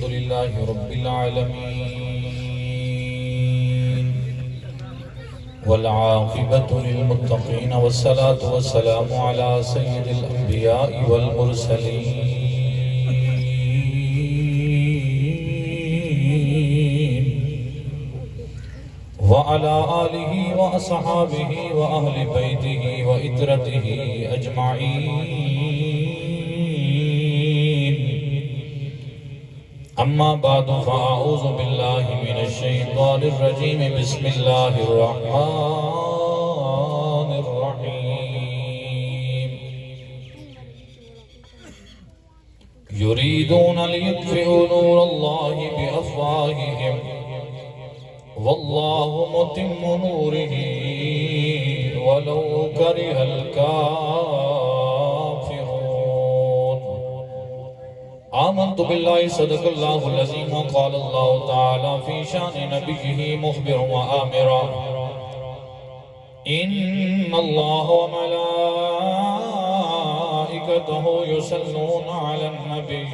الحمد لله رب العالمين والعاقبة للمتقين والصلاة والسلام على سيد الأنبياء والمرسلين وعلى آله وأصحابه وأهل بيته وإترته أجمعين. أما بعد فأعوذ بالله من الشيطان الرجيم. بسم الله الرحمن الرحيم. يريدون ليطفئوا نور الله بأفواههم والله متم نوره ولو كره الكافرون. آمنت بالله صدق الله العظيم. وقال الله تعالى في شان نبيه مخبرا وآمرا إن الله وملائكته يصلون على النبي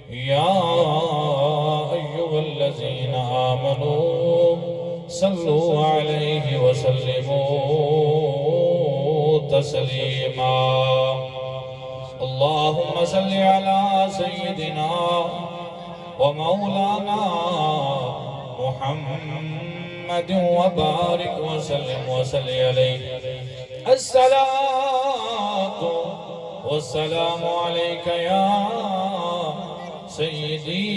يا أيها الذين آمنوا صلوا عليه وسلموا تسليما. اللهم صل على سيدنا ومولانا محمد وبارك وسلم وصل عليه. الصلاة والسلام عليك يا سيدي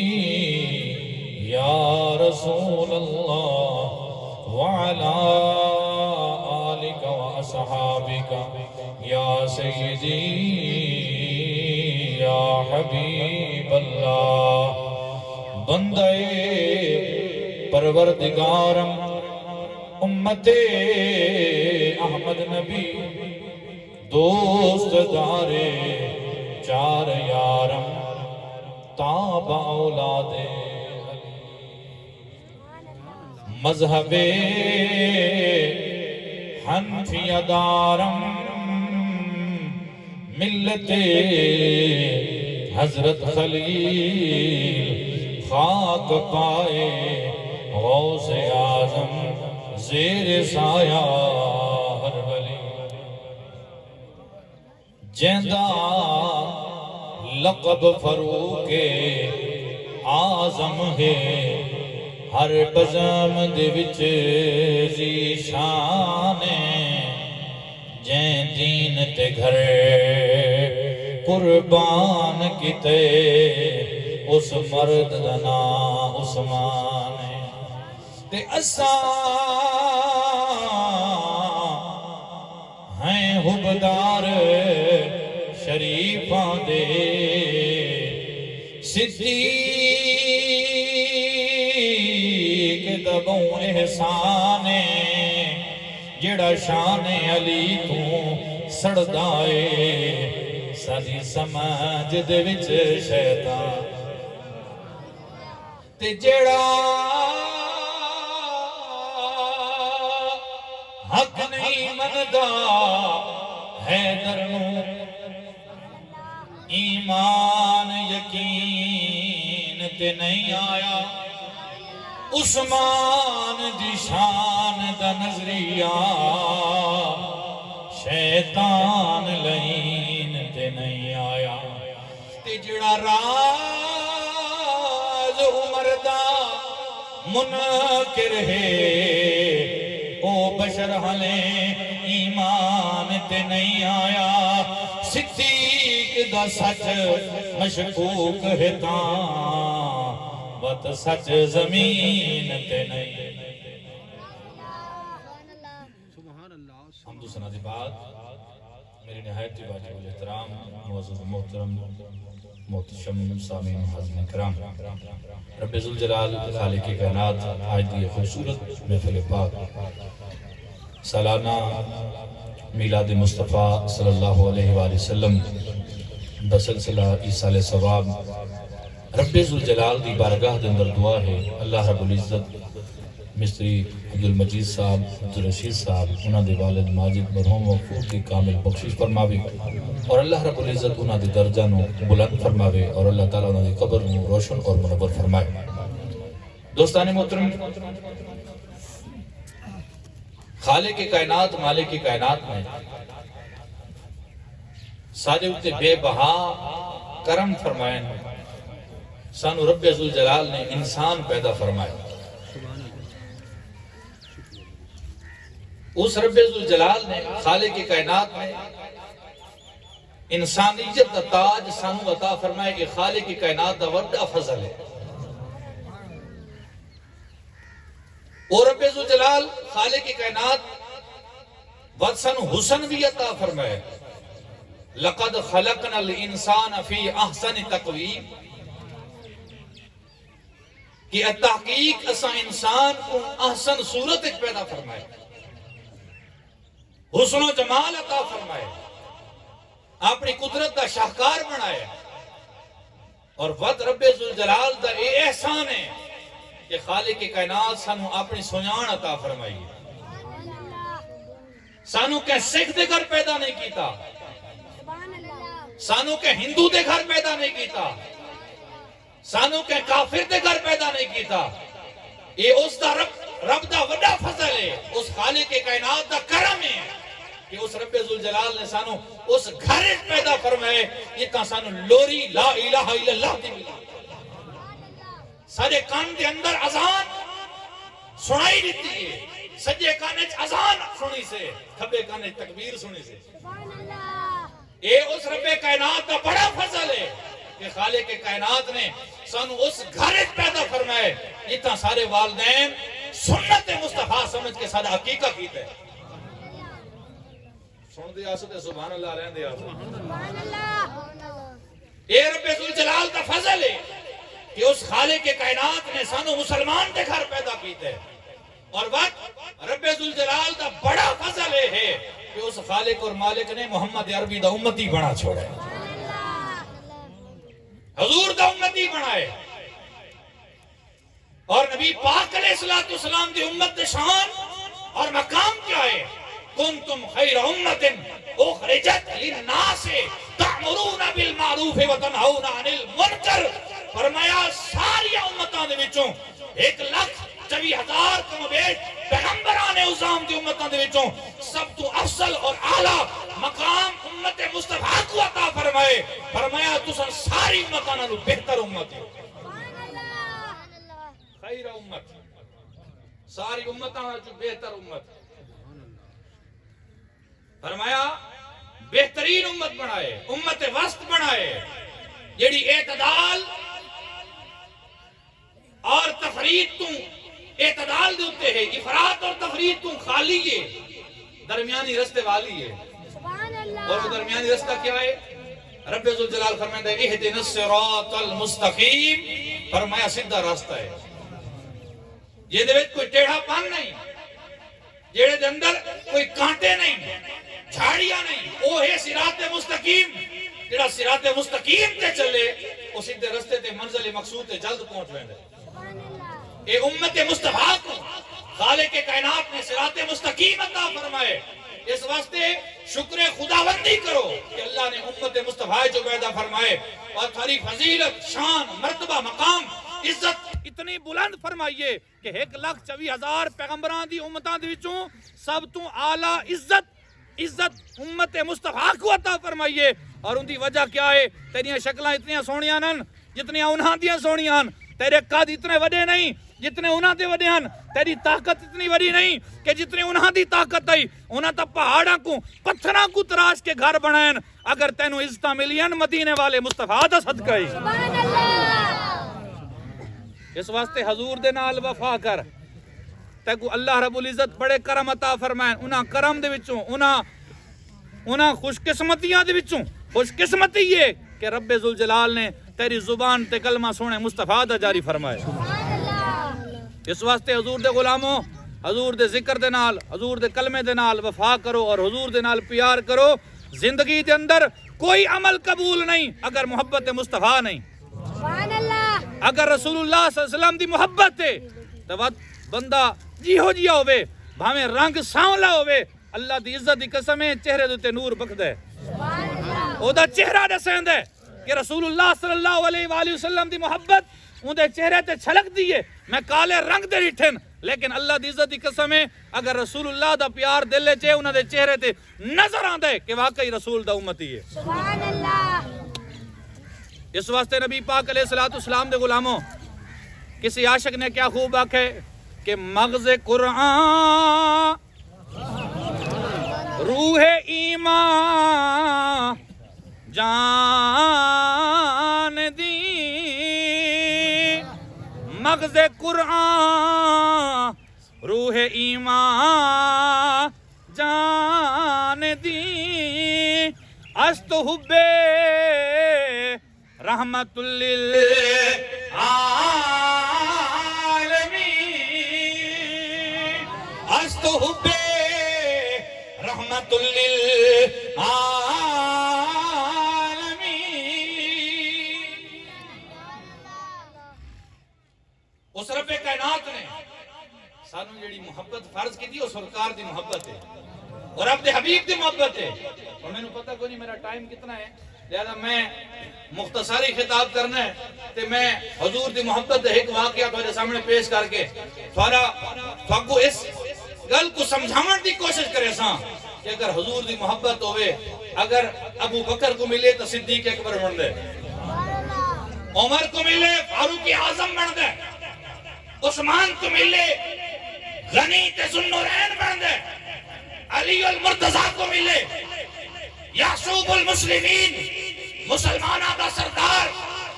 يا رسول الله وعلى آلك وأصحابك يا سيدي یا حبیب اللہ. بندے پروردگارم امت احمد نبی دوست دارے چار یارم تاب اولاد مذہب حنفیہ دارم ملت حضرت خلیل خاک پائے غوث اعظم زیر سایہ ہر ولی. جیندہ لقب فروغ اعظم ہے ہر بزم دے وچ ذی شان. جین دین تے گھر قربان کیتے اس مرد دا نام عثمان ہے. تے اساں ہیں حبدار شریفاں دے صدیق دبوں احسان جڑا شان علی تو سڑدائے ساری سمجھ دے وچ شیطان. تے جڑا حق نہیں مندا حیدر نو ایمان یقین تے نہیں آیا. عثمان دی شان دا نظریہ شیطان لین تے نہیں آیا. تے جڑا راز عمر دا منکر ہے او بشر ہلے ایمان تے نہیں آیا. صدیق دا سچ مشکوک ہے تاں وط سچ زمین تے نہیں. حمد و ثنا دی بعد میری نہایت واجب الاحترام معزز محترم محتشم سامعین حاضرین کرام، رب ذوالجلال خالق کائنات آج دی خوبصورت محفل پاک سالانہ میلاد مصطفیٰ صلی اللہ علیہ وآلہ وسلم بسلسلہ ایصال ثواب رب ذوالجلال دی بارگاہ دے اندر دعا ہے اللہ رب العزت مستری عبدالمجید صاحب، عبدالرشید صاحب، انہاں دے والد ماجد مرحوم وفور کی کامل بخشش فرماوے اور اللہ رب العزت انہاں دی درجہ نو بلند فرماوے اور اللہ تعالیٰ انہاں دی قبر نو روشن اور منور فرمائے۔ دوستان محترم، خالق کائنات مالک کائنات میں سارے اتے بے بہا کرم فرمائیں، سانو رب ذوالجلال نے انسان پیدا فرمائے۔ اس رب ذوالجلال نے خالق کائنات میں انسانیت دا تاج سانو عطا فرمائے کہ خالق کائنات دا وڈا فضل ہے۔ اور رب ذوالجلال خالق کائنات وقت سانو حسن بھی عطا فرمائے۔ لقد خلقنا الانسان فی احسن تقویم، کہ تحقیق اسا انسان کو احسن صورت ایک پیدا فرمائے، حسن و جمال عطا فرمائے، اپنی قدرت دا شاہکار بنائے۔ اور وقت رب ذوالجلال دا اے احسان ہے کہ خالق کائنات سانو اپنی سنیان عطا فرمائی، سانو کہ سکھ دے گھر پیدا نہیں کیتا، سانو کہ ہندو دے گھر پیدا نہیں کیتا، سانو کہ کافر دے گھر پیدا نہیں کیتا۔ یہ اس دا رب دا وڈا فضل ہے، اس خالق کائنات دا کرم ہے کہ اس رب ذوالجلال نے سانو اس گھر پیدا فرمائے جتنا سانو لوری لا الہ الا اللہ دی ملی۔ سارے کان دے اندر اذان سنائی دیتی ہے، سجے کانے اذان سنی سے، کھبے کانے تکبیر سنی سے۔ اے اس رب کائنات کا بڑا فضل ہے کہ خالق کائنات نے سانو اس گھر پیدا فرمائے جتنا سارے والدین سنت مصطفیٰ سمجھ کے سارا حقیقہ کیتا ہے۔ سن دے آستے سبحان اللہ رہن دے آستے۔ اے رب ذوالجلال کا فضل ہے کہ اس خالق کائنات نے سانو مسلمان دے گھر پیدا کیتا ہے۔ اور وقت رب ذوالجلال کا بڑا فضل ہے کہ اس خالق اور مالک نے محمد عربی دا امتی بنا چھوڑا ہے، حضور دا امتی بنائے۔ اور نبی پاک علیہ السلام دی امت دے شان اور مقام کیا ہے؟ کنتم خیر امت اخرجت للناس تأمرون بالمعروف وتنہون عن المنکر۔ فرمایا ساری امتاں دے وچوں 1,24,000 کم بیش پیغمبران اعظام دی امتاں دے وچوں سب تو افضل اور اعلیٰ مقام امت مصطفیٰ کو عطا فرمائے۔ فرمایا تساں ساری امتاں نالوں بہتر امت ہو، خیر امت، ساری امتاں نالوں بہتر امت۔ فرمایا بہترین امت بنائے، امت وسط بنائے، جیڑی اعتدال اور تفرید تو اعتدال دے ہوتے ہیں، افراط اور تفرید تو خالی ہے، درمیانی رستے والی ہے۔ اور وہ درمیانی رستہ کیا ہے؟ رب ذوالجلال فرمائے دے اہدنا الصراط المستقیم، فرمایا سیدھا راستہ ہے، یہ دے وچ کوئی ٹیڑھا پن نہیں، جیڑے دے اندر کوئی کانٹے نہیں، جھاڑیاں نہیں، وہ ہے صراط مستقیم۔ جیڑا صراط مستقیم تے چلے وہ سیدھے رستے تے منزل مقصود تے جلد پہنچ ویندے۔ اے امت مصطفیٰ کو خالق کائنات نے صراط مستقیم عطا فرمائے۔ اس واسطے شکر خداوندی کرو کہ اللہ نے امت مصطفیٰ جو پیدا فرمائے اور تھاری فضیلت، شان، مرتبہ، مقام، عزت اتنی بلند فرمائیے کہ 1,24,000 پیغمبران دی امتاں دے وچوں سب تو اعلیٰ عزت امت مصطفیٰ کو عطا فرمائیے۔ اور ان دی وجہ کیا ہے؟ تیریاں شکلیں اتنی سونیاں نن جتنی انہاں دیاں سونیاں، تیرے قد اتنے وڈے نہیں جتنے انہاں دے وڈے ہیں، تیری طاقت اتنی وڈی نہیں کہ جتنے انہاں دی طاقت ہے۔ انہاں تا پہاڑاں کو پتھراں کو تراش کے گھر بنائیں، اگر تینوں عزتاں ملیاں مدینے والے مصطفیٰ دا صدقہ ہے۔ سبحان اللہ۔ اس واسطے حضور دے نال وفا کر، تیکو اللہ رب العزت بڑے کرم عطا فرمائیں۔ انہاں کرم دے وچوں، انہاں خوش قسمتیاں دے وچوں خوش قسمتی یہ کہ رب ذوالجلال نے تیری زبان تے کلمہ سونے مصطفیٰ دا جاری فرمائے۔ اس واسطے حضور دے غلاموں، حضور دے ذکر دے نال، حضور دے کلمے دے نال وفا کرو اور حضور دے نال پیار کرو۔ زندگی دے اندر کوئی عمل قبول نہیں اگر محبت مصطفیٰ نہیں۔ اگر رسول اللہ صلی اللہ علیہ وسلم دی محبت ہے تو بندہ جیہو جیا ہوئے، بھاویں رنگ سانولا ہوئے، اللہ دی عزت دی قسم ہے چہرے دوتے نور بکھدا ہے۔ او دا چہرہ دسین دے کہ رسول اللہ صلی اللہ علیہ وآلہ وسلم دی محبت ان دے چہرے تے چھلک دیئے میں کالے رنگ دے ریٹھن لیکن اللہ دی عزت دی قسم ہے اگر رسول اللہ دا پیار دل لے چے انہاں دے چہرے تے نظر آن دے کہ واقعی رسول دا امتی ہے سبحان اللہ اس واسطے نبی پاک علیہ السلام دے غلاموں کسی عاشق نے کیا خوب آکھے کہ مغز قرآن روح ایمان جان دی مغز قرآن روح ایمان جان دی است حب رحمت للعالمین است حب رحمت للعالمین اس رب کائنات نے سانو جڑی محبت فرض کی تھی وہ سرکار دی محبت ہے اور رب دے حبیب دی محبت ہے اور میں نے پتہ کوئی نہیں میرا ٹائم کتنا ہے لہذا میں مختصری خطاب کرنا ہے تے میں حضور دی محبت دے ایک واقعہ تھوڑے سامنے پیش کر کے تھوڑا اس گل کو سمجھاون دی کوشش کرے ساں کہ اگر حضور دی محبت ہوئے اگر ابو بکر کو ملے تو صدیق اکبر بن دے عمر کو ملے فاروق اعظم بن دے عثمان کو ملے غنی تے ذوالنورین بن دے علی المرتضی کو ملے یعقوب المسلمین مسلمانہ دا سردار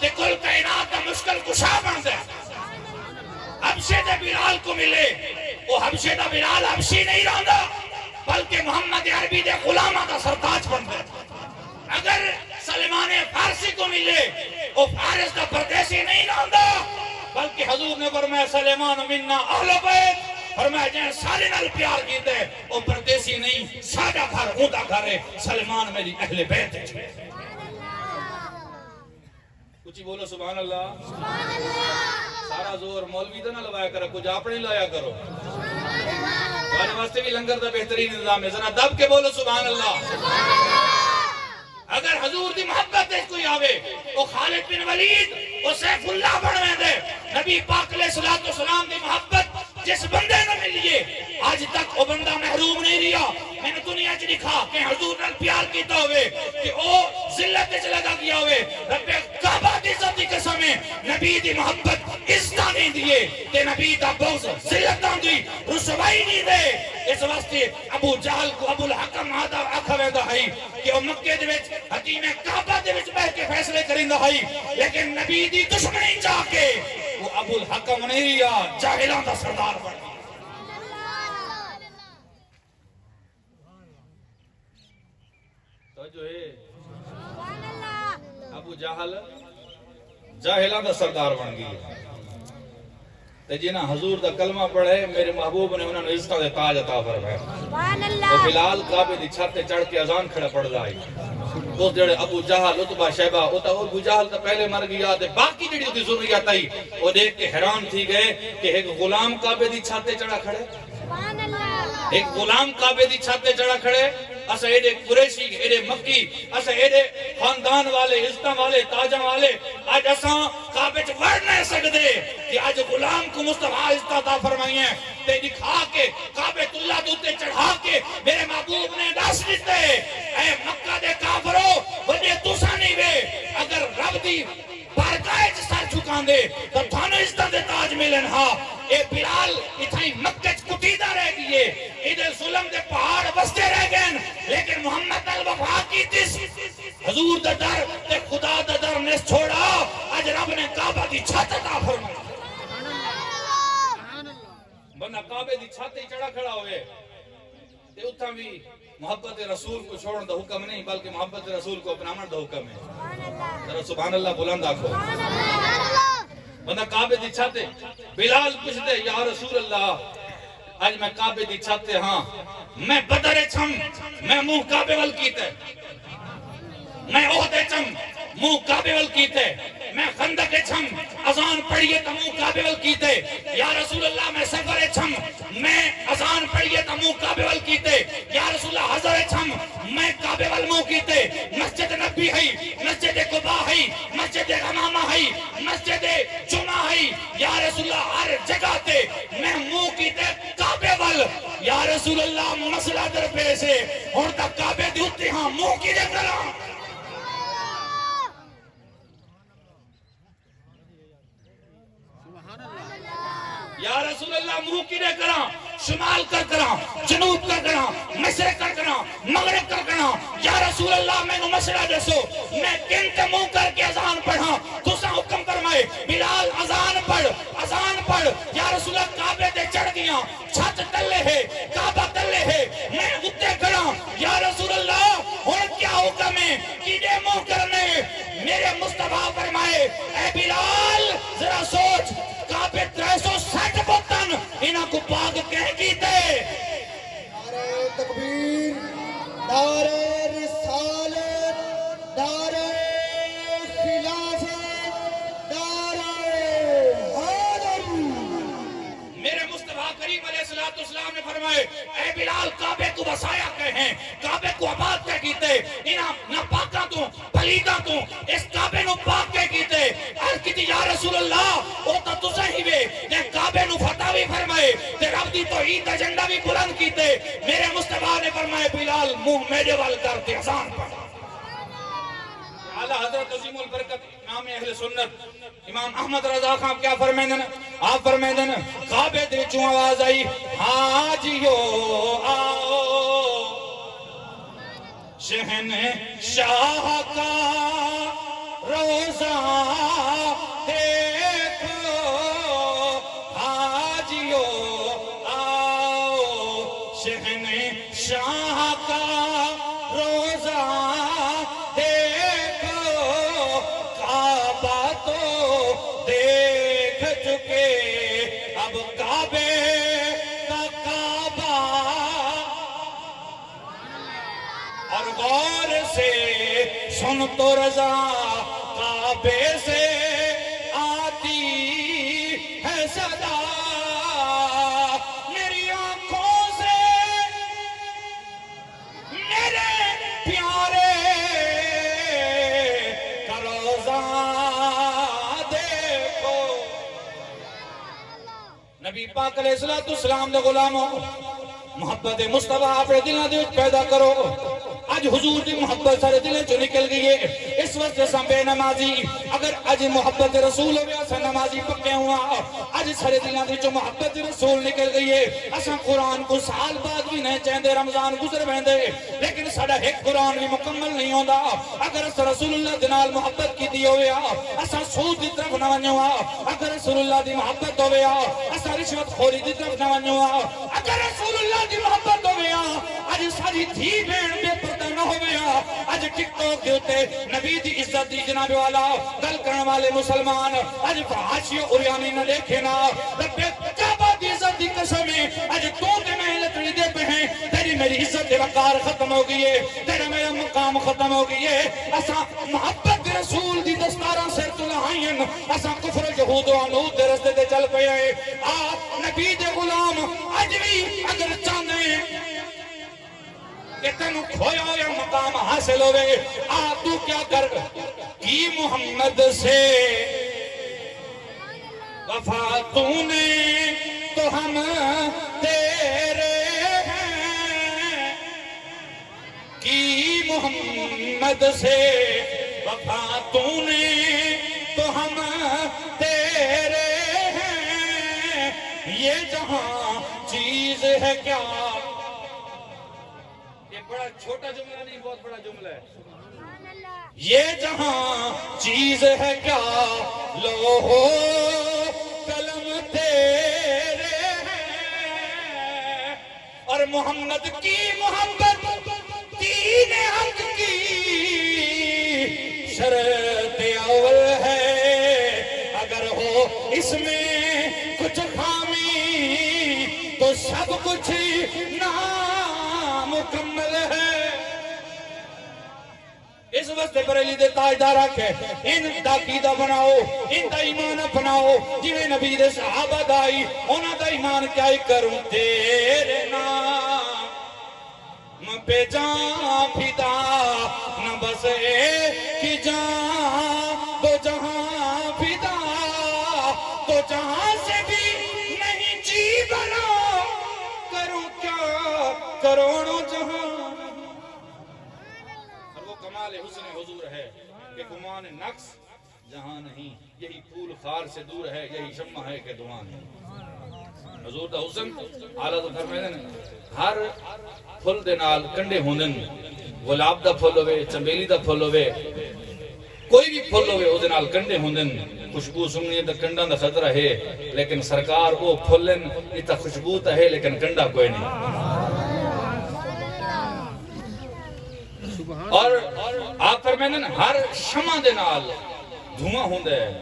تے کل کائنات دا مشکل کشا بن دے حبشے دے بلال کو ملے وہ حبشے دا بلال حبشی نہیں رہندا بلکہ محمد عربی دے غلامہ دا سرتاج بن دے اگر سلمان فارسی کو ملے وہ فارس دا پردیسی نہیں رہندا بلکہ حضور نے فرمایا سلیمان منا اہل بیت فرمایا جائیں سارے نال پیار کیتے وہ پردیسی نہیں سادہ گھر اوندا گھر ہے سلمان میری اہل بیت ہے کچھ بولو سبحان اللہ سارا زور مولوی دا نہ لوایا کرو کچھ اپنے لایا کرو تمہارے واسطے بھی لنگر دا بہترین نظام ہے ذرا دب کے بولو سبحان اللہ اگر حضور دی محبت ہے کوئی آوے وہ خالد بن ولید وہ سیف اللہ بڑھویں دے نبی پاک علیہ السلام دی محبت جس بندے نے ملیے آج تک وہ بندہ محروم نہیں رہا میں نے دنیا چ دکھا کہ حضور نے پیار کیتا ہوئے کہ وہ ذلت چ لگا گیا ہوئے رب کعبہ دی عزت دی قسم ہے نبی دی محبت عزت نہیں دیے تے نبی دا بغض ذلت دی رسوائی نہیں دے اس واسطے ابو جہل کو ابو الحکم آدھا آکھویں دا ہے کہ وہ مکے دے وچ حکیم کعبہ دے وچ بیٹھ کے فیصلے کریندا ہے لیکن نبی دی دشمنی چاہ کے وہ ابو الحکم نہیں رہا جاہلاں دا سردار بن گیا تو جو ہے ابو جہل جاہلاں دا سردار بن گیا تے جنہاں حضور دا کلمہ پڑھے میرے محبوب نے انہوں نے عزت دے تاج عطا فرمایا سبحان اللہ تو بلال کعبے دی چھت تے چڑھ کے اذان کھڑا پڑھ رہا ہے اس جڑے ابو جہل عتبہ شیبہ ابو جہل تو پہلے مر گیا تے باقی جڑی دی ضروریات آئی وہ دیکھ کے حیران تھی گئے کہ ایک غلام کعبے دی چھت تے چڑھا کھڑے سبحان اللہ ایک غلام کعبے دی چھت تے چڑھا کھڑے اسا ایڈے قریشی ایڈے مکی اسا ایڈے خاندان والے عزتاں والے تاجاں والے آج اساں کعبے چ وڑ نہیں سکدے کہ آج غلام کو مصطفیٰ عزت عطا فرمائی ہیں تے دکھا کے کعبے اللہ دوتے چڑھا کے میرے محبوب نے دس دیتے اے مکہ دے کافرو وجہ تساں نہیں وے اگر رب دی بارگاہ چ سر جھکان دے تو تھانو عزت دے تاج ملن ہاں اے بلال اتھائی مکہ چ کٹیدہ رہ گئے ادھر ظلم دے پہاڑ بستے رہ گئے لیکن محمد الوفا کی تیس حضور دا در تے خدا دا در نے چھوڑا آج رب نے کعبہ دی چھت عطا فرمائی بندہ کعبے دی چھت ہی چڑھا کھڑا ہوئے تے اتھا بھی محبت رسول کو چھوڑن دا حکم نہیں بلکہ محبت رسول کو اپنامن دا حکم ہے ذرا سبحان اللہ بلند آکھو بندہ کعبے دی چھت بلال پوچھتے یا رسول اللہ آج میں کعبے دی چھت ہاں میں بدر چھم میں منہ کعبے وال کیتے میں عہدے چھم منہ کعبے وال کیتے میں خندق چھم اذان پڑھیے تا منہ کعبے وال کیتے یا رسول اللہ میں سفر چھم میں اذان پڑھیے تا منہ کعبے وال کیتے یا رسول اللہ حضر چھم میں کعبے وال منہ کیتے مسجد نبی نبی ہے، مسجد قباء ہے، مسجد غمامہ ہے، مسجد جمعہ ہے، یا رسول اللہ ہر جگہ تے میں منہ کی تے کعبے وال، یا رسول اللہ مسئلہ در پیسے ہون تک کعبے دی ہوتی ہاں منہ کی دے کراں یا رسول اللہ منہ کی دے کراں شمال کر کراں جنوب کر کراں مشرق کر کراں مغرب کر کراں یا رسول اللہ میں نو مسئلہ دے سو میں کن تے منہ کر کے اذان پڑھاں تسا حکم فرمائے بلال اذان پڑھ یا رسول اللہ کعبے تے چڑھ گیاں چھت تلے ہے کعبہ تلے ہے میں اتے کھڑا یا رسول اللہ ہن کیا حکم ہے کیڑے منہ کرنے میرے مصطفیٰ فرمائے اے بلال ذرا سوچ کعبے 360 بطن انہاں کو پاک کہہ کیتے نعرہ تکبیر نعرہ رسالت نعرہ خلافت نعرہ حیدر میرے مصطفیٰ کریم علیہ السلام نے فرمائے اے بلال کعبے کو بسایا کہیں کعبے کو آباد کہہ کیتے انہاں نہ پاکاں تو پلیداں تو اس کعبے نو پاک کہہ کیتے عرض کیتی یا رسول اللہ او تا تسا ہی وے تے کعبے نو فتح بھی فرمائے تے رب دی توحید دا جھنڈا بھی بلند کیتے میرے مصطفیٰ نے فرمائے بلال منہ میرے وال کر تے اذان پڑھ اعلیٰ حضرت عظیم البرکت امام اہل سنت امام احمد رضا خان کیا فرمیندن آپ فرمیندن کعبے دے چوں آواز آئی حاجیو آؤ شہنشاہ کا روزہ دیکھو حاجیو آؤ شہنشاہ کا روزہ دیکھو کعبہ تو دیکھ چکے اب کعبے کا کعبہ اور غور سے سن تو رضا کعبے سے آتی ہے صدا میری آنکھوں سے میرے پیارے کا روزہ دیکھو نبی پاک علیہ السلام دے غلاموں محبت مصطفیٰ اپنے دلوں دے وچ پیدا کرو آج حضور دی محبت سارے دلیں چو نکل گئی ہے اس وقت ساں بے نمازی اگر آج محبت رسول ہوئے اساں نمازی پکے ہوا آج سارے دلیں دے چو محبت رسول نکل گئی ہے اساں قرآن کو سال بعد بھی نہیں چاہندے رمضان گزر بہندے لیکن ساڑا ایک قرآن بھی مکمل نہیں ہوندہ اگر اساں رسول اللہ دنال محبت کی دی ہوئے اساں سود دی طرف نہ ونجوا اگر رسول اللہ دی محبت ہوئے اساں رشوت خوری دی طرف نہ ونجوا اگر رسول اللہ دی محبت ہوئے آج ساری تھی بین بے پردہ نہ ہوئے آج ٹک ٹاک کے ہوتے نبی دی عزت دی جناب والا گل کرنے والے مسلمان آج فحاشی و عریانی نہ دیکھے نا رب کعبہ دی عزت دی قسمیں آج تو دے میں لطڑی دے پہ ہیں تیری میری عزت دے وقار ختم ہو گئی ہے تیرا میرا مقام ختم ہو گئی ہے اسا محبت رسول دی دستاراں سر تلہائیں اسا کفر جہود و عنود دے رستے دے چل پہ ہیں آپ نبی دے غلام آج بھی اگر چاندے ہیں کہ تنو کھویا یا مقام حاصل ہوئے تو کیا کر کی محمد سے وفا تو نے تو ہم تیرے ہیں کی محمد سے وفا تو نے تو ہم تیرے ہیں یہ جہاں چیز ہے کیا بڑا چھوٹا جملہ نہیں بہت بڑا جملہ ہے یہ جہاں چیز ہے کیا لوہو قلم تیرے ہیں اور محمد کی محبت دین حق کی شرط اول ہے اگر ہو اس میں کچھ خامی تو سب کچھ مکمل ہے اس وقت بریلی دے تاجدار آکھے ان دا عقیدہ بناؤ ان دا ایمان بناؤ جویں نبی دے صحابہ دائی انہاں دا ایمان کیا ہی کروں تیرے نام پہ جان فدا نہ بس کہ جہاں دو جہاں فدا تو جہاں سے بھی نہیں جی بنا کروں کیا کروڑوں جہاں اور وہ کمال حسن حضور ہے کہ گمان نقص جہاں نہیں یہی پھول خار سے دور ہے یہی شمع ہے کہ دعا نہیں حضور دا حسن اعلیٰ تو فرمائے ہیں ہر پھل دے نال کنڈے ہوندن گلاب دا پھل ہوئے چنبیلی دا پھل ہوئے کوئی بھی پھل ہوئے او دے نال کنڈے ہوندن خوشبو سنگنی تا کنڈا دا خطرہ ہے لیکن سرکار او پھلن اتا خوشبو تا ہے لیکن کنڈا کوئی نہیں اور آپ فرمائیں ہر شمع دے نال دھواں ہوندہ ہے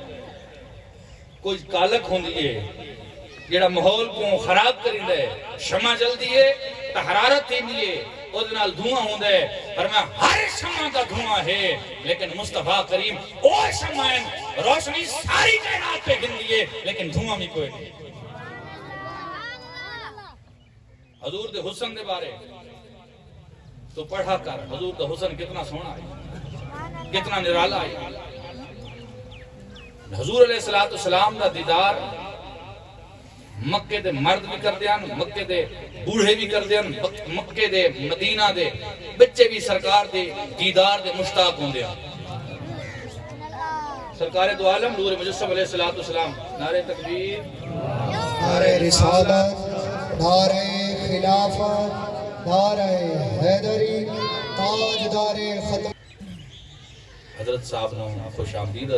کوئی کالک ہوندی ہے جیڑا ماحول کو خراب کریں ہے شمع جل دیئے تا حرارت تھی دیئے او دے نال دھواں ہوندہ ہے فرمایا ہر شمع دا دھواں ہے لیکن مصطفیٰ کریم او شمع روشنی ساری کائنات پہ گن دیئے لیکن دھواں بھی کوئی نہیں حضور دے حسن دے بارے تو پڑھا کر حضور دا حسن کتنا سونا ہے کتنا نرالا ہے حضور علیہ السلام دا دیدار مکے دے مرد بھی کر دیاں مکے دے بوڑھے بھی کر دیاں مکے دے مدینہ دے بچے بھی سرکار دے دیدار دے مشتاق ہوں دیاں سرکار دو عالم نور مجسم علیہ السلام نعرہ تکبیر نعرہ رسالت نعرہ خلافت نعرہ حیدری تاجدار ختم حضرت صاحب نے خوش آمدید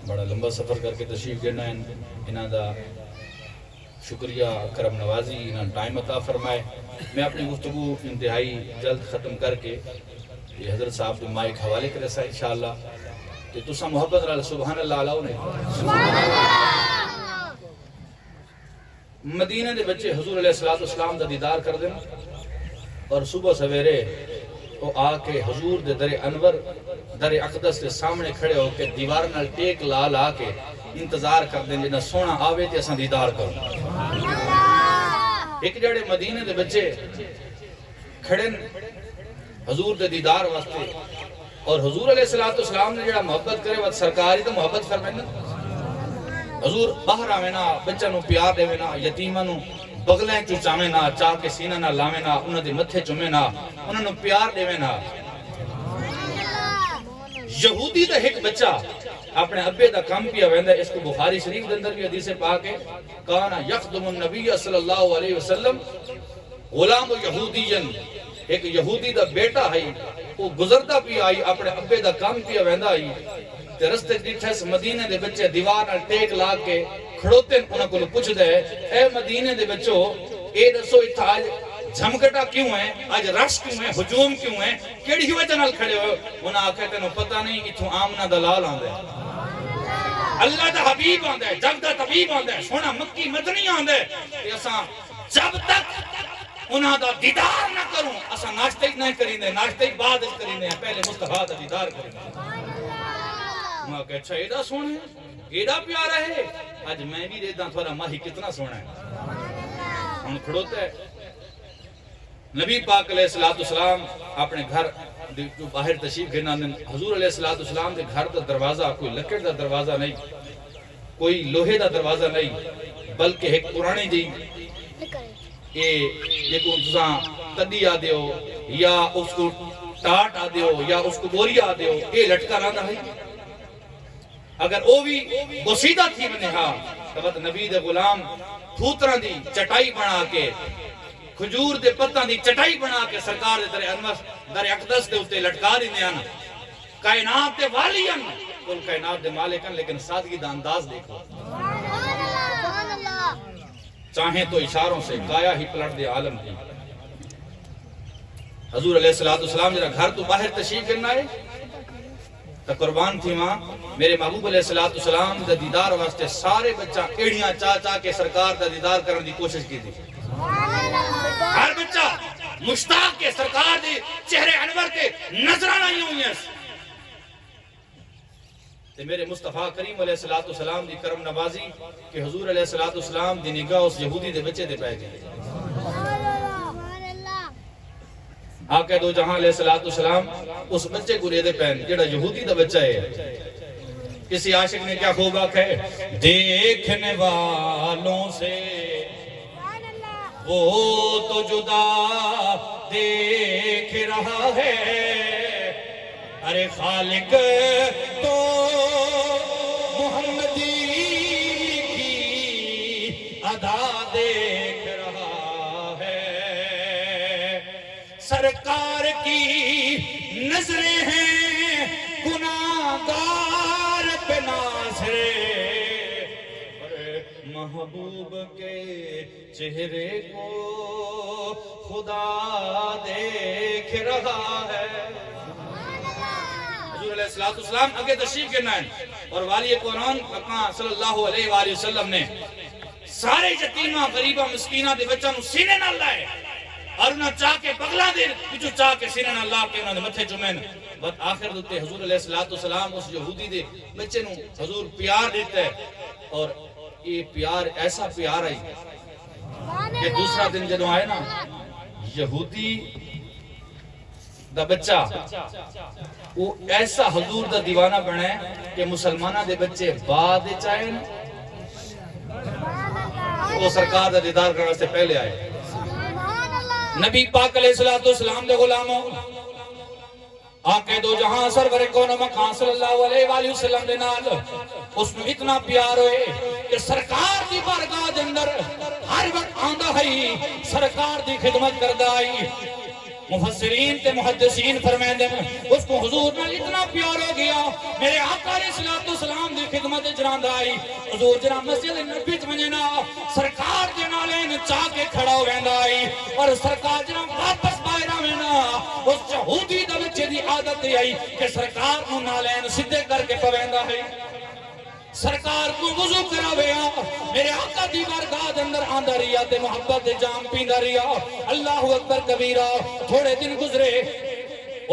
بڑا لمبا سفر کر کے تشریف گرنا ہے انہاں دا شکریہ کرم نوازی انہاں ٹائم عطا فرمائے میں اپنی گفتگو انتہائی جلد ختم کر کے یہ حضرت صاحب نے مائک حوالے کرے سا انشاءاللہ کہ تسا محبت رہا سبحان اللہ علیہ مدینہ دے بچے حضور علیہ السلام دا دیدار کر دیں اور صبح سویرے وہ آ کے حضور دے در انور در اقدس دے سامنے کھڑے ہو کے دیوار نال ٹیک لا لا کے انتظار کر دیں جنہ سونا آوے تے اساں دیدار کرو ایک جڑے مدینے دے بچے کھڑے حضور دے دیدار واسطے اور حضور علیہ السلام نے جڑا محبت کرے وقت سرکاری تو محبت فرمائے حضور باہر آوے نا بچہ نو پیار دے نا یتیمہ نو بغلیں چوچامے نا چاہ کے سینہ نہ لامے نا انہوں دے متھے چمے نا انہوں نے پیار دے نا یہودی دا ایک بچہ اپنے ابے دا کام پیا ویندہ اس کو بخاری شریف دندر بھی حدیث پاک ہے کانا یخدم النبی صلی اللہ علیہ وسلم غلام یہودین ایک یہودی دا بیٹا ہے وہ گزرتا بھی آئی اپنے ابے دا کام پیا ویندہ آئی تے رستے ڈیٹھے سے مدینے دے بچے دیوار نال ٹیک لا کے کھڑوتے انہوں کو پوچھ دے اے مدینے دے بچوں اے دسو اتھا آج جھمکٹا کیوں ہے آج رش کیوں ہے ہجوم کیوں ہے کیڑی وجہ نال کھڑے ہوئے انہاں آکھے تینوں پتہ نہیں اتھوں آمنہ دلال آندے اللہ دا حبیب آندے جگ دا طبیب آندے سونا مکی مدنی آندے کہ اساں جب تک انہاں دا دیدار نہ کروں اساں ناشتے ہی نہیں کریں دے ناشتے ہی بعد کریں دے پہلے مصطفیٰ دا دیدار کریں دے میں کہا اچھا ایڈا سونا ہے ایڈا پیارا ہے آج میں بھی دیتا تھوڑا ماہی کتنا سونا ہے ہم کھڑوتے ہیں نبی پاک علیہ السلام اپنے گھر جو باہر تشریف گھرنا دن حضور علیہ السلام دے گھر دا دروازہ کوئی لکڑ دا دروازہ نہیں کوئی لوہے دا دروازہ نہیں بلکہ ایک پرانی جی یہ کو تساں تدی آ دیو یا اس کو ٹاٹ آ دیو یا اس کو بوری آ دیو یہ لٹکا رہا ہے اگر او بھی بسیدہ تھی بنے ہاں تو نبی دے غلام پھوترہ دی چٹائی بنا کے کھجور دے پتہ دی چٹائی بنا کے سرکار دے در اقدس دے اتے لٹکا دینے آنا کائنات دے والی آنا کل کائنات دے مالکن لیکن سادگی دا انداز دیکھو چاہیں تو اشاروں سے کایا ہی پلٹ دے عالم کی حضور علیہ السلام جرا گھر تو باہر تشریف کرنا ہے تو قربان تھی ماں میرے محبوب علیہ السلام دا دیدار واسطے سارے بچہ ایڑیاں چاہ چاہ کے سرکار دا دیدار کرنے دی کوشش کی تھی ہر بچہ مشتاق کے سرکار دے چہرے انور کے نظرانہ ہی ہوئی ہیں تے میرے مصطفیٰ کریم علیہ السلام دی کرم نوازی کہ حضور علیہ السلام دی نگاہ اس یہودی دے بچے دے پائے گئے آقا دو جہاں علیہ السلام اس بچے کو لیدے پہن جڑا یہودی دا بچہ ہے. کسی عاشق نے کیا خوب آکھا ہے دیکھنے والوں سے وہ تو جدا دیکھ رہا ہے ارے خالق تو محمدی کی ادا دیکھ رہا ہے. سرکار کی نظریں ہیں گناہگار پہ ناظرے محبوب کے چہرے کو خدا دیکھ رہا ہے. حضور علیہ السلام اگے تشریف کرنا ہے اور والی قرآن صلی اللہ علیہ وآلہ وسلم نے سارے یتیمہ غریبہ مسکینہ دے بچہ نو سینے نہ لائے اور انہاں چاہ کے پگلا دے کچھو چاہ کے سینے نہ لا کے انہاں دے متھے چمین. بس آخر دوتے حضور علیہ السلام اس یہودی دے بچے نو حضور پیار دیتا ہے اور یہ پیار ایسا پیار آئی کہ دوسرا دن جدوں آئے نا یہودی دا بچہ وہ ایسا حضور دا دیوانہ بنے کہ مسلمانہ دے بچے بعد چاہیں وہ سرکار دا دیدار کرنے سے پہلے آئے. نبی پاک علیہ السلام دے غلاموں آقا دو جہاں سرور کون مکان صلی اللہ علیہ وآلہ وسلم دے نال اس میں اتنا پیار ہوئے کہ سرکار دی بارگاہ دے اندر ہر وقت آندہ ہے سرکار دی خدمت کردہ آئی. مفسرین تے محدثین فرمائیں اس کو حضور نال اتنا پیار ہو گیا میرے آقا علیہ السلام دی خدمت جراندہ آئی. حضور جرا مسجد نبی چمجھنا سرکار دے نالین چاہ کے کھڑا ہو گیندہ آئی اور سرکار جرا واپس باہرہ میں نا اس یہودی دا بچے دی عادت آئی کہ سرکار نو نالین صدے کر کے پویندہ ہے. سرکار کو وضو کراویا میرے آقا دی بارگاہ دے اندر آندہ رہیا تے محبت دے جام پیندہ رہیا. اللہ اکبر کبیرہ. تھوڑے دن گزرے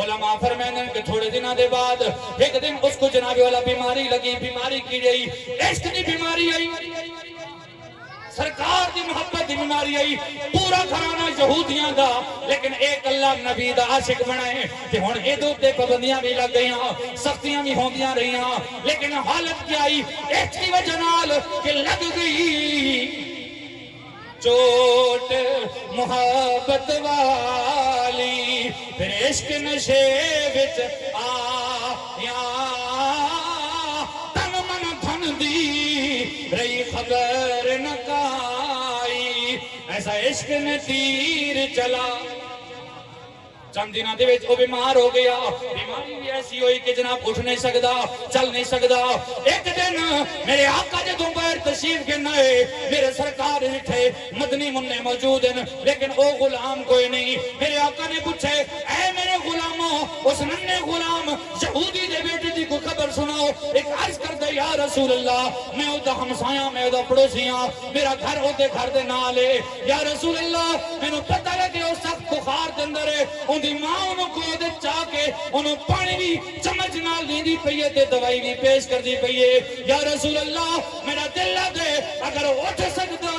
علماء فرمائیں کہ تھوڑے دنوں دے بعد ایک دن اس کو جناب والا بیماری لگی. بیماری کی گئی عشق دی بیماری آئی سرکار دی محبت دی بیماری آئی. پورا گھرانہ یہودیاں دا لیکن ایک اللہ نبی دا عاشق بنائے کہ ہن اے دو تے پابندیاں بھی لگ گئیاں سختیاں بھی ہوندیاں رہیاں لیکن حالت کیا آئی اس کی وجہ نال کہ لگ گئی چوٹ محبت والی پھر عشق نشے وچ آیا تن من دھن دی رہی خبر نہ کائی ایسا عشق نے تیر چلا. چند دنوں دے وچ وہ بیمار ہو گیا. بیماری بھی ایسی ہوئی کہ جناب اٹھ نہیں سکدا چل نہیں سکدا. ایک دن میرے آقا جدوں باہر تشریف گنا ہے میرے سرکار بیٹھے مدنی مننے موجود ہیں لیکن وہ غلام کوئی نہیں. میرے آقا نے پوچھے اے میرے غلاموں اس ننے غلام یہودی دے بیٹے دی کو خبر سناؤ. ایک عرض کردا یا رسول اللہ میں او دا ہمسایہ میں او دا پڑوسی ہاں میرا گھر او دے گھر دے نال ہے. یا رسول اللہ مینوں پتہ لگے او سخت بخار دے اندر ہے دی ماں انہوں کو دے چاہ کے انہوں پانی بھی چمچ نال دی دی پئیے تے دوائی بھی پیش کر دی پئیے. یا رسول اللہ میرا دل لگے اگر اٹھ سکتا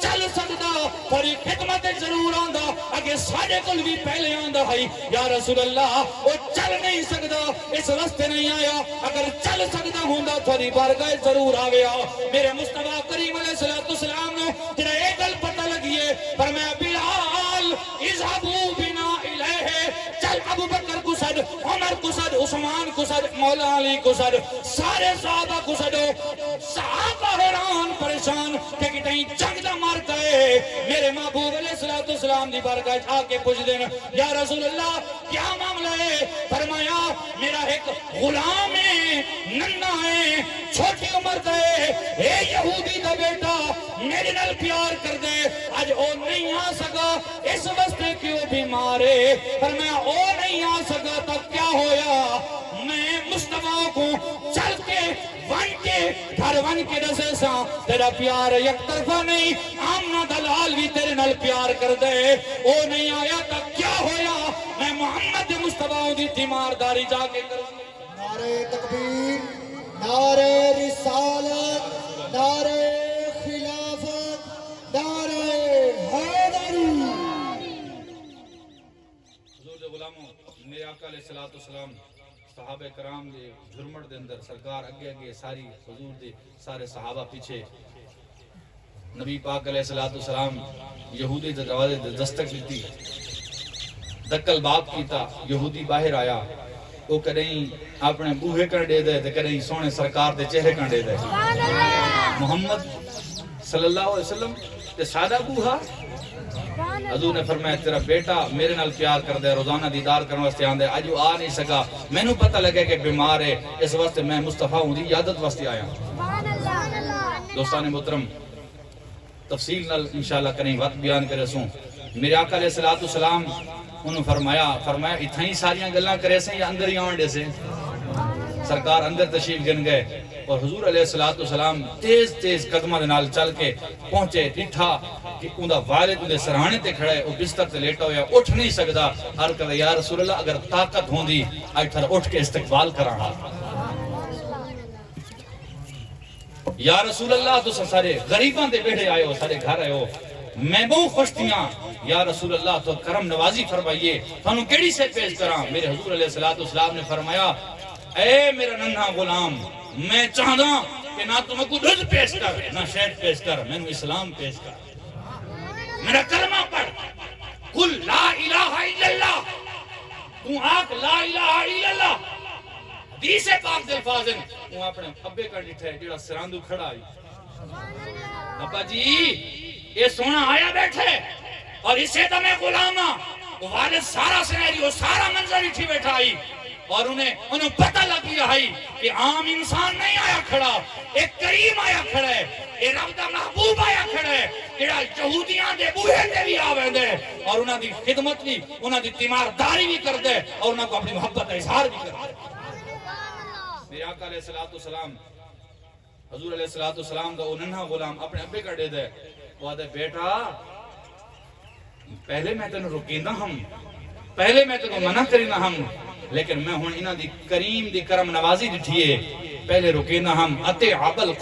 چل سکتا تھوڑی خدمت ضرور آندا اگر ساڑے کل بھی پہلے آندا ہے. یا رسول اللہ وہ چل نہیں سکتا اس رستے نہیں آیا اگر چل سکتا ہوندہ تھوڑی بارگاہ ضرور آویا. میرے مصطفیٰ کریم علیہ السلام نے جنہ ایک گل پتہ لگیے فرمایا بلال اذهبوا بنا چل ابو بکر کو سد عمر کو سد عثمان کو سد مولا علی کو سد سارے صحابہ کو سدو. صحابہ حیران پریشان کہ کہیں جنگ دا مار گئے. میرے محبوب علیہ السلام دی بارگاہ آ کے پوچھ دین یا رسول اللہ کیا معاملہ ہے. فرمایا میرا ایک غلام ہے ننھا ہے چھوٹی عمر کا ہے اے یہودی دا بیٹا میرے نال پیار کر دے آج او نہیں آ سکا اس واسطے کہ وہ بیمار ہے. فرمایا او نہیں آ سکا تب کیا ہویا میں مصطفیٰ کو چل کے ون کے گھر ون کے دسے سا تیرا پیار یک طرفہ نہیں آمنہ دلال بھی تیرے نال پیار کر دے. او نہیں آیا تب کیا ہویا میں محمد مصطفیٰ دی تیمارداری جا کے کر. نعرہ تکبیر نعرہ رسالت نعرہ خلافت نعرہ حیدری. علیہ الصلوۃ والسلام صحابہ کرام دے جھرمڑ دے اندر سرکار اگے اگے ساری حضور دے سارے صحابہ پیچھے نبی پاک علیہ الصلوۃ والسلام یہودی دے دروازے تے دستک دیتی دکل باب کیتا یہودی باہر آیا وہ کدیں اپنے بوہے کر دے دے تے کدیں سونے سرکار دے چہرے کر دے دے محمد صلی اللہ علیہ وسلم تے سادہ بوہا حضور نے فرمایا تیرا بیٹا میرے نال پیار کر دے روزانہ دیدار کرنے واسطے آندے اج وہ آ نہیں سکا مینوں پتہ لگے کہ بیمار ہے اس واسطے میں مصطفیٰ ہوں دی عادت واسطے آیا دوستان محترم تفصیل نال انشاءاللہ کریں وقت بیان کرے سوں میرے آقا علیہ الصلوۃ والسلام انہوں فرمایا اتھاں ہی ساریاں گلاں کرے سے یا اندر ہی آن دے سے سرکار اندر تشریف گن گئے اور حضور علیہ الصلوۃ والسلام تیز تیز قدماں دے نال چل کے پہنچے ڈٹھا کہ اوندا والد اودے سرہانے تے کھڑا ہے او بستر تے لیٹا ہویا اٹھ نہیں سکدا ہر کہ یا رسول اللہ اگر طاقت ہوندی اج تھر اٹھ کے استقبال کراں یا رسول اللہ تو سارے غریباں دے بیٹھے آئے ہو سارے گھر آئے ہو میں بہت خوش تھیاں یا رسول اللہ تو کرم نوازی فرمائیے تھانوں کیڑی سے پیش کراں میرے حضور علیہ الصلوۃ والسلام نے فرمایا اے میرا ننھا غلام میں چاہدا کہ نہ تم کو دودھ پیش کر نہ شہد پیش کر مینوں اسلام پیش کر میرا کلمہ پڑھ قل لا الہ الا اللہ تو آکھ لا الہ الا اللہ حدیث پاک دے الفاظ ہیں وہ اپنے ابے کا ڈٹھے جڑا سراندو کھڑا آئی ابا جی یہ سونا آیا بیٹھے اور اسے تو میں غلام ہاں وہ والد سارا سنیریو سارا منظر اٹھی بیٹھا آئی اور انہیں پتہ لگ گیا ہے کہ عام انسان نہیں آیا کھڑا ایک کریم آیا کھڑا ہے ایک رب دا محبوب آیا کھڑا ہے جڑا یہودیاں دے بوہے تے بھی آوے دے اور انہاں دی خدمت بھی انہاں دی تیمارداری بھی کر دے اور انہاں کو اپنی محبت کا اظہار بھی کر دے میرے آقا علیہ الصلوۃ والسلام حضور علیہ الصلوۃ والسلام دا ننھا غلام اپنے ابے کا دے دے وہ آدھے بیٹا پہلے میں تینوں روکیندا ہم پہلے میں تینوں منع کرینا ہم لیکن میں ہوں انہاں دی کریم دی کرم نوازی ڈٹھیے پہلے روکیندا ہم اتے ابل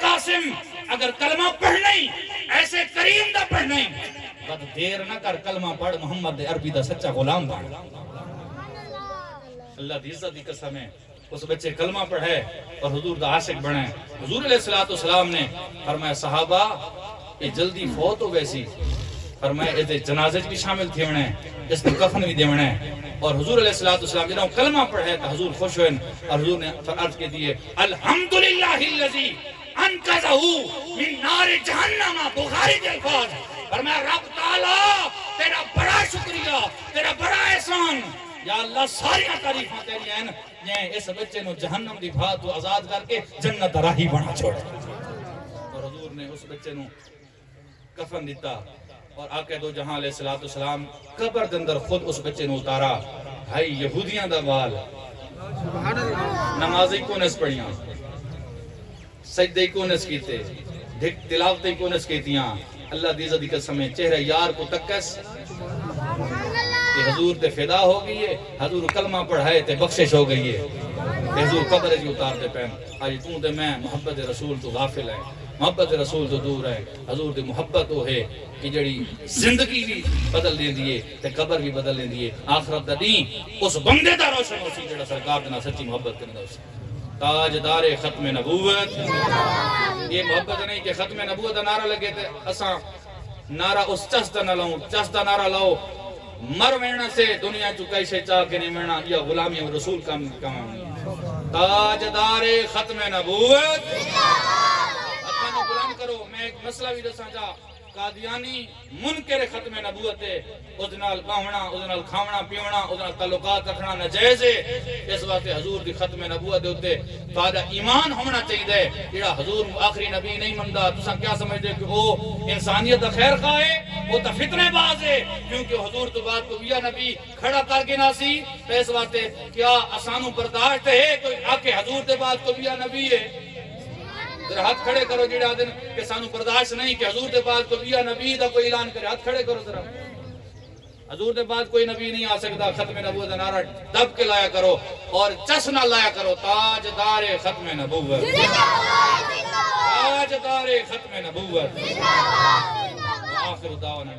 قاسم اگر کلمہ پڑھنا ہی ایسے کریم دا پڑھنا ہی بد دیر نہ کر کلمہ پڑھ محمد عربی دا سچا غلام بن اللہ دی عزت دی قسم ہے اس بچے کلمہ پڑھے اور حضور دا عاشق بنے حضور علیہ الصلوۃ والسلام نے فرمایا صحابہ یہ جلدی فوت ہو گئی سی فرمایا اس جنازے بھی شامل تھے ہونے اس کو کفن بھی دے ہونے اور حضور علیہ الصلوۃ والسلام جنہوں کلمہ پڑھے تو حضور خوش ہوئے اور حضور نے عرض کے دیے الحمدللہ الذی انقذہ من نار جہنم بخاری کے الفاظ فرمایا رب تعالی تیرا بڑا شکریہ تیرا بڑا احسان یا اللہ ساری تعریفاں تیری ہیں یہ اس بچے نو جہنم دی بھات تو آزاد کر کے جنت راہی بنا چھوڑ اور حضور نے اس بچے نو کفن دیتا اور آقا دو جہاں علیہ الصلوۃ والسلام قبر دے اندر خود اس بچے نو اتارا بھائی یہودیاں دا وال نمازیں کونس پڑھیاں سجدے کونس کیتے تلاوتیں کونس کیتیاں اللہ دی عزت دی قسم ہے چہرہ یار کو تکس کہ حضور تے فدا ہو گئی ہے حضور کلمہ پڑھائے تے بخشش ہو گئی ہے حضور قبر جی اتارتے پہن آج تو تے میں محبت رسول تو غافل ہے محبت رسول تو دور ہے حضور دی محبت وہ ہے کہ جڑی زندگی بھی بدل دین دیئے تے قبر بھی بدل دین دیئے آخرت دا دین اس بندے دا روشن ہو سی جڑا سرکار دینا سچی محبت کرنا ہو سی تاجدار ختم نبوت یہ محبت نہیں کہ ختم نبوت دا نعرہ لگے تے اساں نعرہ اس چست نہ لاؤں چست نعرہ لاؤ مر وینا سے دنیا چکائی سے چاہ کے نہیں وینا یا غلامی رسول کا تاجدار ختم نبوت اپنا غلام کرو میں ایک مسئلہ بھی دساں چاہ قادیانی منکر ختم نبوت ہے اس نال باہنا اس نال کھاونا پیونا اس نال تعلقات رکھنا ناجائز ہے اس واسطے حضور دی ختم نبوت دے اوتے تہاڈا ایمان ہونا چاہیے جڑا حضور آخری نبی نہیں مندا تساں کیا سمجھدے کہ وہ انسانیت دا خیر خواہ ہے وہ تا فتنے باز ہے کیونکہ حضور تو بعد کو یا نبی کھڑا کر کے نہ سی اس واسطے کیا اسانو برداشت ہے کوئی آکے حضور دے بعد کو یا نبی ہے ذرا ہاتھ کھڑے کرو جڑے آدن کہ سانو برداشت نہیں کہ حضور دے بعد کوئی یا نبی دا کوئی اعلان کرے ہاتھ کھڑے کرو ذرا حضور دے بعد کوئی نبی نہیں آ سکتا ختم نبوت دا نعرہ دب کے لایا کرو اور چشنا لایا کرو تاجدار ختم نبوت تاجدار ختم نبوت آخر دعوانا